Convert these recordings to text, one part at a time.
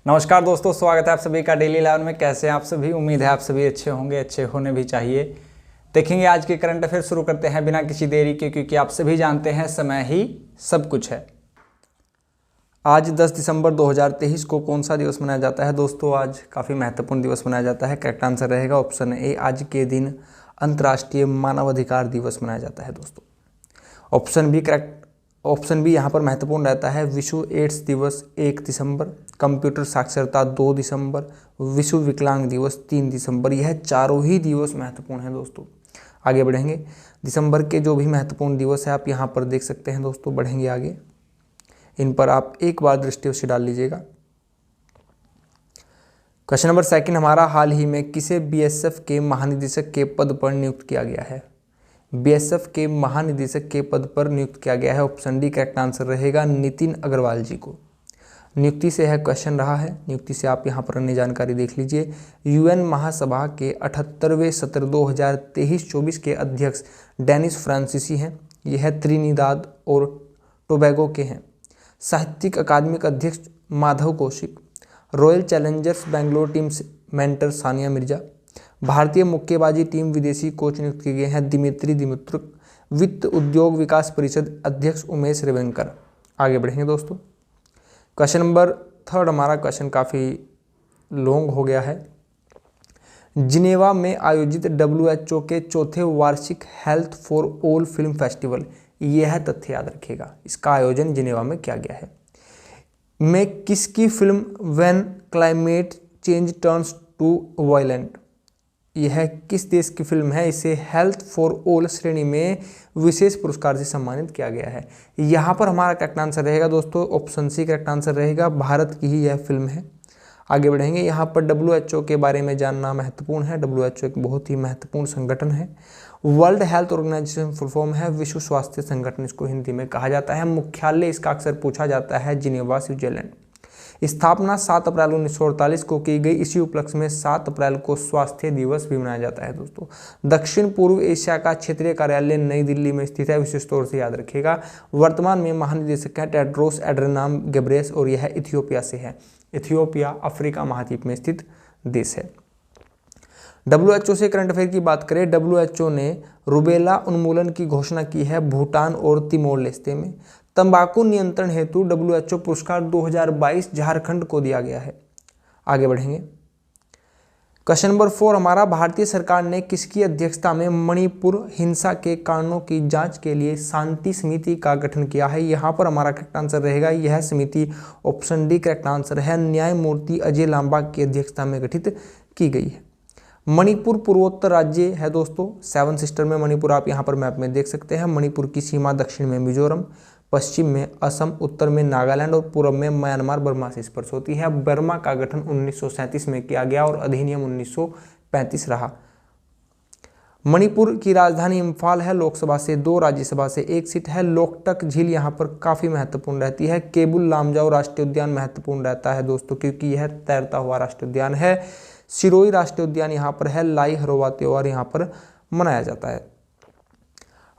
नमस्कार दोस्तों, स्वागत है आप सभी का डेली लाइव में। कैसे हैं आप सभी? उम्मीद है आप सभी अच्छे होंगे, अच्छे होने भी चाहिए। देखेंगे आज के करंट अफेयर शुरू करते हैं बिना किसी देरी के, क्योंकि आप सभी जानते हैं समय ही सब कुछ है। आज 10 दिसंबर 2023 को कौन सा दिवस मनाया जाता है दोस्तों? आज काफ़ी महत्वपूर्ण दिवस मनाया जाता है। करेक्ट आंसर रहेगा ऑप्शन ए, आज के दिन अंतर्राष्ट्रीय मानवाधिकार दिवस मनाया जाता है दोस्तों। Option B correct, option B यहाँ पर महत्वपूर्ण रहता है। विश्व एड्स दिवस 1 दिसंबर, कंप्यूटर साक्षरता 2 दिसंबर, विश्व विकलांग दिवस 3 दिसंबर। यह चारों ही दिवस महत्वपूर्ण हैं दोस्तों। आगे बढ़ेंगे, दिसंबर के जो भी महत्वपूर्ण दिवस है आप यहाँ पर देख सकते हैं दोस्तों। बढ़ेंगे आगे, इन पर आप एक बार दृष्टि अवश्य डाल लीजिएगा। क्वेश्चन नंबर सेकंड हमारा, हाल ही में किसे बीएसएफ के महानिदेशक के पद पर नियुक्त किया गया है? बीएसएफ के महानिदेशक के पद पर नियुक्त किया गया है। ऑप्शन डी करेक्ट आंसर रहेगा नितिन अग्रवाल जी को। नियुक्ति से यह क्वेश्चन रहा है। नियुक्ति से आप यहाँ पर अन्य जानकारी देख लीजिए। यूएन महासभा के 78वें सत्र 2023-24 के अध्यक्ष डेनिस फ्रांसीसी हैं। यह त्रिनिदाद और टोबैगो के हैं। साहित्यिक अकादमिक अध्यक्ष Madhav Kaushik. Royal Challengers Bangalore team mentor Sania Mirza. भारतीय मुक्केबाजी टीम विदेशी कोच नियुक्त किए गए हैं दिमित्री दिमित्रुक। वित्त उद्योग विकास परिषद अध्यक्ष उमेश रेवेंकर। आगे बढ़ेंगे दोस्तों। क्वेश्चन नंबर थर्ड हमारा क्वेश्चन काफ़ी लॉन्ग हो गया है। जिनेवा में आयोजित WHO के चौथे वार्षिक health for all film festival, यह तथ्य याद रखिएगा, इसका आयोजन जिनेवा में किया गया है। में किसकी film when climate change turns to violent, यह किस देश की फिल्म है? इसे हेल्थ फॉर ऑल श्रेणी में विशेष पुरस्कार से सम्मानित किया गया है। यहाँ पर हमारा करेक्ट आंसर रहेगा दोस्तों ऑप्शन सी करेक्ट आंसर रहेगा, भारत की ही यह फिल्म है। आगे बढ़ेंगे, यहाँ पर WHO के बारे में जानना महत्वपूर्ण है। WHO एक बहुत ही महत्वपूर्ण संगठन है। World health organization full form है विश्व स्वास्थ्य संगठन, इसको हिंदी में कहा जाता है। मुख्यालय इसका अक्सर पूछा जाता है जिनेवा, स्विट्जरलैंड। स्थापना 7 अप्रैल 1948 को की गई। इसी उपलक्ष्य में 7 अप्रैल को स्वास्थ्य दिवस भी मनाया जाता है दोस्तों। दक्षिण पूर्व एशिया का क्षेत्रीय कार्यालय नई दिल्ली में स्थित है, विशेष तौर से याद रखिएगा। वर्तमान में महानिदेशक हैं टेड्रोस एड्रेनाम गेब्रेयस और यह इथियोपिया से है। इथियोपिया अफ्रीका महाद्वीप में स्थित देश है। WHO से करंट अफेयर की बात करें, WHO ने रुबेला उन्मूलन की घोषणा की है भूटान और तिमोर लेस्ते में। तंबाकू नियंत्रण हेतु WHO पुरस्कार 2022 झारखंड को दिया गया है। आगे बढ़ेंगे, क्वेश्चन नंबर 4 हमारा, भारतीय सरकार ने किसकी अध्यक्षता में मणिपुर हिंसा के कारणों की जांच के लिए शांति समिति का गठन किया है? यहाँ पर हमारा करेक्ट आंसर रहेगा, यह समिति ऑप्शन डी करेक्ट आंसर है, न्यायमूर्ति अजय लांबा की अध्यक्षता में गठित की गई है। मणिपुर पूर्वोत्तर राज्य है दोस्तों। 7 सिस्टर में मणिपुर आप यहाँ पर मैप में देख सकते हैं। मणिपुर की सीमा दक्षिण में मिजोरम, पश्चिम में असम, उत्तर में नागालैंड और पूर्व में म्यांमार बर्मा से स्पर्श होती है। बर्मा का गठन 1937 में किया गया और अधिनियम 1935 रहा। मणिपुर की राजधानी इम्फाल है। लोकसभा से 2, राज्यसभा से 1 सीट है। लोकटक झील यहाँ पर काफ़ी महत्वपूर्ण रहती है। केबुल लामजाओ राष्ट्रीय उद्यान महत्वपूर्ण रहता है दोस्तों, क्योंकि यह तैरता हुआ राष्ट्रीय उद्यान है। सिरोही राष्ट्रीय उद्यान यहाँ पर है। लाई हरोवा त्योहार यहाँ पर मनाया जाता है।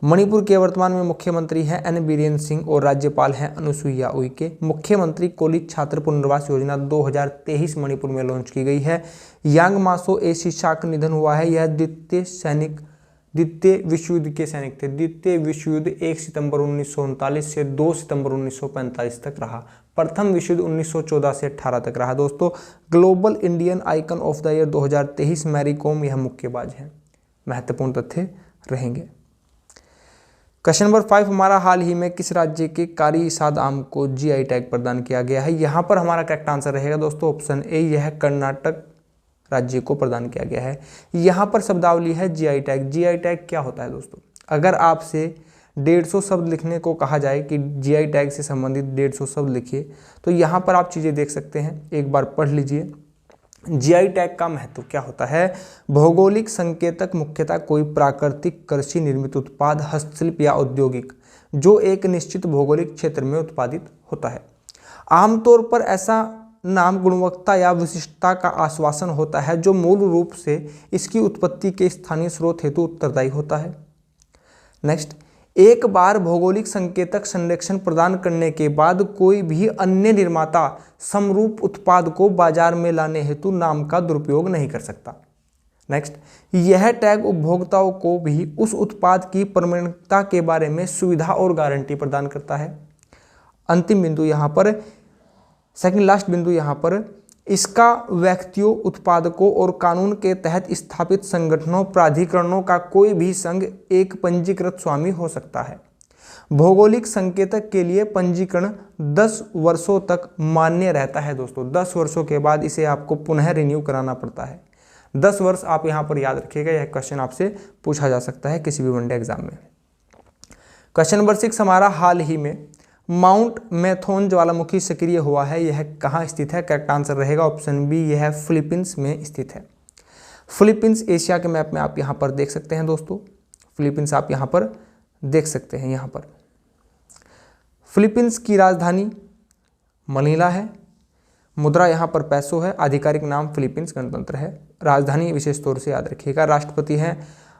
मणिपुर के वर्तमान में मुख्यमंत्री हैं N बीरेन सिंह और राज्यपाल हैं अनुसुईया उइके। मुख्यमंत्री कॉलेज छात्र पुनर्वास योजना 2023 मणिपुर में लॉन्च की गई है। यांग मासो ए शिशा का निधन हुआ है। यह द्वितीय विश्व युद्ध के सैनिक थे। द्वितीय विश्व युद्ध 1 सितंबर 1939 से 2 सितंबर 1945 तक रहा। प्रथम विश्व युद्ध 1914 से 18 तक रहा दोस्तों। Global Indian icon of the year 2023 Mary Kom यह मुक्केबाज है। महत्वपूर्ण तथ्य रहेंगे। क्वेश्चन नंबर 5 हमारा, हाल ही में किस राज्य के कारी इसाद आम को GI टैग प्रदान किया गया है? यहाँ पर हमारा करेक्ट आंसर रहेगा दोस्तों ऑप्शन ए, यह कर्नाटक राज्य को प्रदान किया गया है। यहाँ पर शब्दावली है GI टैग। GI टैग क्या होता है दोस्तों? अगर आपसे 150 शब्द लिखने को कहा जाए कि GI टैग से संबंधित 150 शब्द लिखिए, तो यहाँ पर आप चीज़ें देख सकते हैं, एक बार पढ़ लीजिए। GI टैग का महत्व क्या होता है? भौगोलिक संकेतक मुख्यतः कोई प्राकृतिक कृषि निर्मित उत्पाद, हस्तशिल्प या औद्योगिक जो एक निश्चित भौगोलिक क्षेत्र में उत्पादित होता है। आमतौर पर ऐसा नाम गुणवत्ता या विशिष्टता का आश्वासन होता है जो मूल रूप से इसकी उत्पत्ति के स्थानीय स्रोत हेतु उत्तरदायी होता है। नेक्स्ट, एक बार भौगोलिक संकेतक संरक्षण प्रदान करने के बाद कोई भी अन्य निर्माता समरूप उत्पाद को बाजार में लाने हेतु नाम का दुरुपयोग नहीं कर सकता। नेक्स्ट, यह टैग उपभोक्ताओं को भी उस उत्पाद की प्रमाणिकता के बारे में सुविधा और गारंटी प्रदान करता है। अंतिम बिंदु यहाँ पर, सेकंड लास्ट बिंदु यहाँ पर, इसका व्यक्तियों, उत्पादकों और कानून के तहत स्थापित संगठनों, प्राधिकरणों का कोई भी संघ एक पंजीकृत स्वामी हो सकता है। भौगोलिक संकेतक के लिए पंजीकरण 10 वर्षों तक मान्य रहता है दोस्तों। 10 वर्षों के बाद इसे आपको पुनः रिन्यू कराना पड़ता है। 10 वर्ष आप यहाँ पर याद रखिएगा, यह क्वेश्चन आपसे पूछा जा सकता है किसी भी वनडे एग्जाम में। क्वेश्चन नंबर 6 हमारा, हाल ही में माउंट मैथोन ज्वालामुखी सक्रिय हुआ है, यह कहाँ स्थित है? करेक्ट आंसर रहेगा ऑप्शन बी, यह फिलीपींस में स्थित है। फिलीपींस एशिया के मैप में आप यहाँ पर देख सकते हैं दोस्तों, फिलीपींस आप यहाँ पर देख सकते हैं। यहाँ पर फिलीपींस की राजधानी मनीला है, मुद्रा यहाँ पर पैसो है, आधिकारिक नाम फिलीपींस गणतंत्र है। राजधानी विशेष तौर से याद रखिएगा। राष्ट्रपति हैं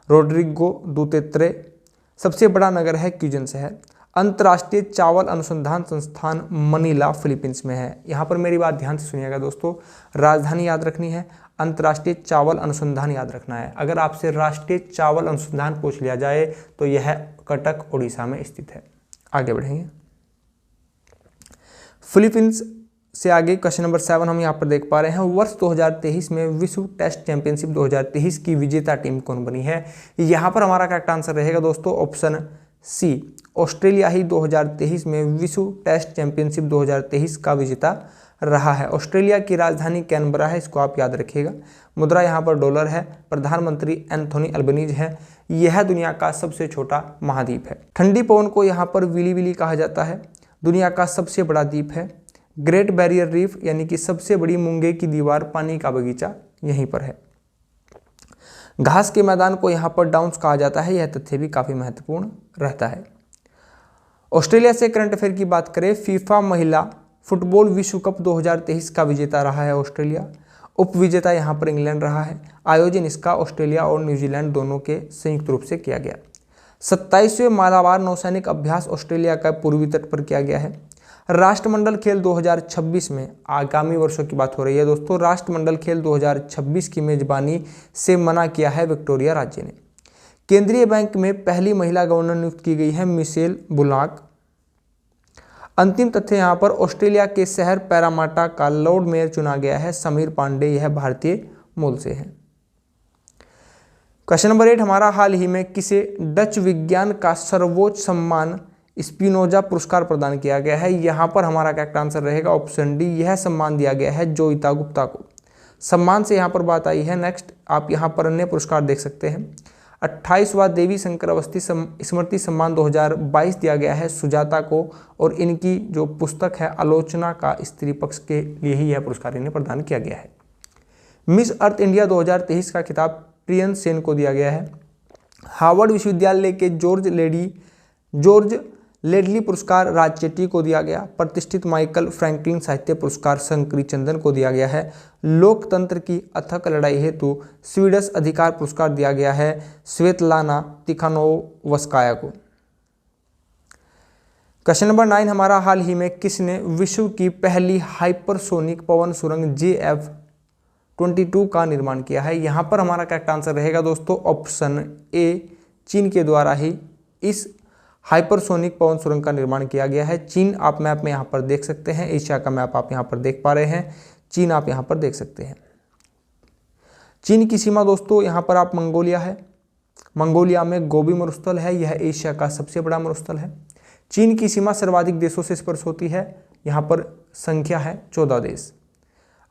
रोड्रिगो दुतेर्ते। सबसे बड़ा नगर है क्यूजन शहर। अंतर्राष्ट्रीय चावल अनुसंधान संस्थान मनीला फिलीपींस में है। यहाँ पर मेरी बात ध्यान से सुनिएगा दोस्तों, राजधानी याद रखनी है, अंतर्राष्ट्रीय चावल अनुसंधान याद रखना है। अगर आपसे राष्ट्रीय चावल अनुसंधान पूछ लिया जाए तो यह कटक उड़ीसा में स्थित है। आगे बढ़ेंगे, फिलीपींस से आगे क्वेश्चन नंबर 7 हम यहाँ पर देख पा रहे हैं। वर्ष 2023 में विश्व टेस्ट चैंपियनशिप 2023 की विजेता टीम कौन बनी है? यहाँ पर हमारा करेक्ट आंसर रहेगा दोस्तों ऑप्शन सी, ऑस्ट्रेलिया ही 2023 में विश्व टेस्ट चैंपियनशिप 2023 का विजेता रहा है। ऑस्ट्रेलिया की राजधानी कैनबरा है, इसको आप याद रखिएगा। मुद्रा यहाँ पर डॉलर है। प्रधानमंत्री एंथोनी अल्बनीज है। यह दुनिया का सबसे छोटा महाद्वीप है। ठंडी पवन को यहाँ पर विली विली कहा जाता है। दुनिया का सबसे बड़ा द्वीप है। ग्रेट बैरियर रीफ यानी कि सबसे बड़ी मूंगे की दीवार, पानी का बगीचा यहीं पर है। घास के मैदान को यहाँ पर डाउन्स कहा जाता है, यह तथ्य भी काफ़ी महत्वपूर्ण रहता है। ऑस्ट्रेलिया से करंट अफेयर की बात करें, फीफा महिला फुटबॉल विश्व कप 2023 का विजेता रहा है ऑस्ट्रेलिया। उप विजेता यहाँ पर इंग्लैंड रहा है। आयोजन इसका ऑस्ट्रेलिया और न्यूजीलैंड दोनों के संयुक्त रूप से किया गया। 27वें मालाबार नौसैनिक अभ्यास ऑस्ट्रेलिया का पूर्वी तट पर किया गया है। राष्ट्रमंडल खेल 2026 में, आगामी वर्षों की बात हो रही है दोस्तों, राष्ट्रमंडल खेल 2026 की मेजबानी से मना किया है विक्टोरिया राज्य ने। केंद्रीय बैंक में पहली महिला गवर्नर नियुक्त की गई है मिशेल बुलाक। अंतिम तथ्य यहाँ पर, ऑस्ट्रेलिया के शहर पैरामाटा का लॉर्ड मेयर चुना गया है समीर पांडे, यह भारतीय मूल से है। क्वेश्चन नंबर 8 हमारा, हाल ही में किसे डच विज्ञान का सर्वोच्च सम्मान स्पिनोजा पुरस्कार प्रदान किया गया है? यहाँ पर हमारा करेक्ट आंसर रहेगा ऑप्शन डी, यह सम्मान दिया गया है जोइता गुप्ता को। सम्मान से यहाँ पर बात आई है। नेक्स्ट, आप यहाँ पर अन्य पुरस्कार देख सकते हैं। 28वां देवी शंकर अवस्थी स्मृति सम्मान 2022 दिया गया है सुजाता को, और इनकी जो पुस्तक है आलोचना का स्त्री पक्ष के लिए ही यह पुरस्कार इन्हें प्रदान किया गया है। मिस अर्थ इंडिया 2023 का खिताब प्रियन सेन को दिया गया है। हार्वर्ड विश्वविद्यालय के जॉर्ज लेडली पुरस्कार राज चेट्टी को दिया गया। प्रतिष्ठित माइकल फ्रैंकलिन साहित्य पुरस्कार शंकरी चंदन को दिया गया है। लोकतंत्र की अथक लड़ाई हेतु स्वीडिश अधिकार पुरस्कार दिया गया है स्वेतलाना तिखानोवस्काया को। क्वेश्चन नंबर 9 हमारा, हाल ही में किसने विश्व की पहली हाइपरसोनिक पवन सुरंग JF-22 का निर्माण किया है? यहाँ पर हमारा करेक्ट आंसर रहेगा दोस्तों ऑप्शन ए, चीन के द्वारा ही इस हाइपरसोनिक पवन सुरंग का निर्माण किया गया है। चीन आप मैप में यहाँ पर देख सकते हैं, एशिया का मैप आप यहाँ पर देख पा रहे हैं, चीन आप यहाँ पर देख सकते हैं। चीन की सीमा दोस्तों यहाँ पर आप मंगोलिया है, मंगोलिया में गोबी मरुस्थल है, यह एशिया का सबसे बड़ा मरुस्थल है। चीन की सीमा सर्वाधिक देशों से स्पर्श होती है, यहाँ पर संख्या है 14 देश।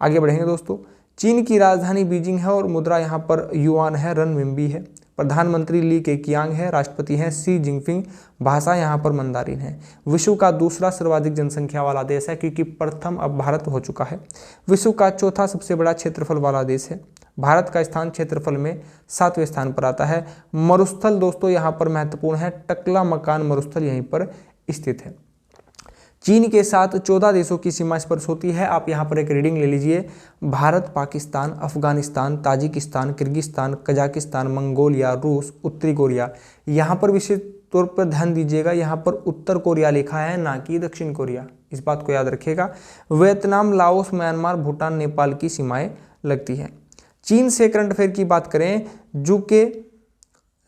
आगे बढ़ेंगे दोस्तों, चीन की राजधानी बीजिंग है और मुद्रा यहाँ पर युआन है, रनमिनबी है। प्रधानमंत्री ली केकियांग है, राष्ट्रपति हैं शी जिनपिंग, भाषा यहाँ पर मंदारिन है। विश्व का दूसरा सर्वाधिक जनसंख्या वाला देश है, क्योंकि प्रथम अब भारत हो चुका है। विश्व का चौथा सबसे बड़ा क्षेत्रफल वाला देश है। भारत का स्थान क्षेत्रफल में 7वें स्थान पर आता है। मरुस्थल दोस्तों यहाँ पर महत्वपूर्ण है, टकला मकान मरुस्थल यहीं पर स्थित है। चीन के साथ 14 देशों की सीमा स्पर्श होती है। आप यहाँ पर एक रीडिंग ले लीजिए, Bharat, Pakistan, Afghanistan, Tajikistan, Kyrgyzstan, Kazakhstan, Mongolia, रूस, उत्तरी कोरिया, यहाँ पर विशेष तौर पर ध्यान दीजिएगा, यहाँ पर उत्तर कोरिया लिखा है ना कि दक्षिण कोरिया, इस बात को याद रखिएगा। Vietnam, Laos, Myanmar, Bhutan, Nepal की सीमाएं लगती हैं। चीन से करंट अफेयर की बात करें, जूके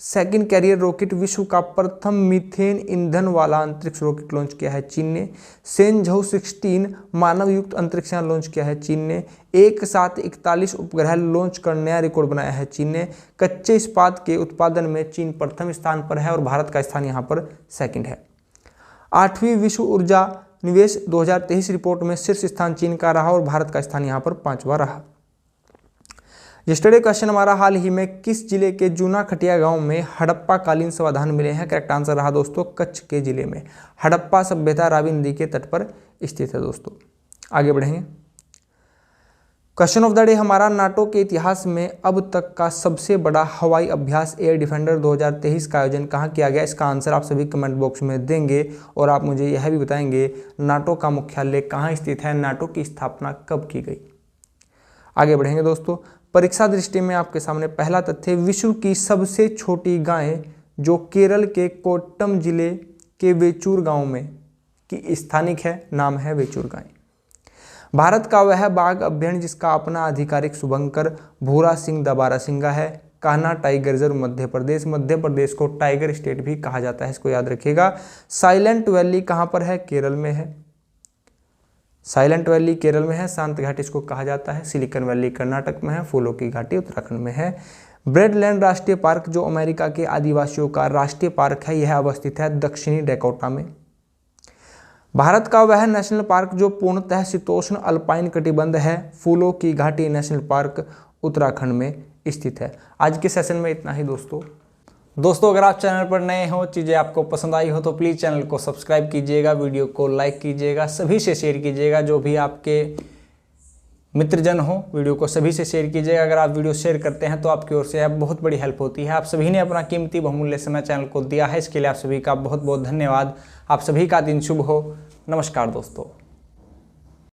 सेकंड कैरियर रॉकेट, विश्व का प्रथम मीथेन ईंधन वाला अंतरिक्ष रॉकेट लॉन्च किया है चीन ने। सेंझौ 16 मानव युक्त अंतरिक्ष यान लॉन्च किया है चीन ने। एक साथ 41 उपग्रह लॉन्च कर नया रिकॉर्ड बनाया है चीन ने। कच्चे इस्पात के उत्पादन में चीन प्रथम स्थान पर है और भारत का स्थान यहाँ पर सेकंड है। 8वीं विश्व ऊर्जा निवेश 2023 रिपोर्ट में शीर्ष स्थान चीन का रहा और भारत का स्थान यहाँ पर 5वां रहा। यस्टरडे क्वेश्चन हमारा, हाल ही में किस जिले के जूना खटिया गांव में हड़प्पा कालीन समाधान मिले हैं? करेक्ट आंसर रहा दोस्तों कच्छ के जिले में। हड़प्पा सभ्यता रावी नदी के तट पर स्थित है दोस्तों। आगे बढ़ेंगे। क्वेश्चन ऑफ द डे हमारा, नाटो के इतिहास में अब तक का सबसे बड़ा हवाई अभ्यास एयर डिफेंडर 2023 का आयोजन कहाँ किया गया? इसका आंसर आप सभी कमेंट बॉक्स में देंगे और आप मुझे यह भी बताएंगे नाटो का मुख्यालय कहाँ स्थित है, नाटो की स्थापना कब की गई। आगे बढ़ेंगे दोस्तों। परीक्षा दृष्टि में आपके सामने पहला तथ्य, विश्व की सबसे छोटी गाय जो केरल के कोट्टम जिले के वेचूर गांव में की स्थानिक है, नाम है वेचूर गाय। भारत का वह बाघ अभ्यारण्य जिसका अपना आधिकारिक शुभंकर भूरा सिंह द बारहसिंगा है, कान्हा टाइगर रिजर्व मध्य प्रदेश। मध्य प्रदेश को टाइगर स्टेट भी कहा जाता है, इसको याद रखिएगा। साइलेंट वैली कहाँ पर है? केरल में है। साइलेंट वैली केरल में है। शांत घाटी इसको कहा जाता है। सिलिकन वैली कर्नाटक में है। फूलों की घाटी उत्तराखंड में है। ब्रेडलैंड राष्ट्रीय पार्क जो अमेरिका के आदिवासियों का राष्ट्रीय पार्क है, यह अवस्थित है दक्षिणी डैकोटा में। भारत का वह नेशनल पार्क जो पूर्णतः शीतोष्ण अल्पाइन कटिबंध है, फूलों की घाटी नेशनल पार्क उत्तराखंड में स्थित है। आज के सेशन में इतना ही दोस्तों अगर आप चैनल पर नए हो, चीज़ें आपको पसंद आई हो तो प्लीज़ चैनल को सब्सक्राइब कीजिएगा, वीडियो को लाइक कीजिएगा, सभी से शेयर कीजिएगा। जो भी आपके मित्रजन हो वीडियो को सभी से शेयर कीजिएगा। अगर आप वीडियो शेयर करते हैं तो आपकी ओर से बहुत बड़ी हेल्प होती है। आप सभी ने अपना कीमती बहुमूल्य समय चैनल को दिया है, इसके लिए आप सभी का बहुत बहुत धन्यवाद। आप सभी का दिन शुभ हो। नमस्कार दोस्तों।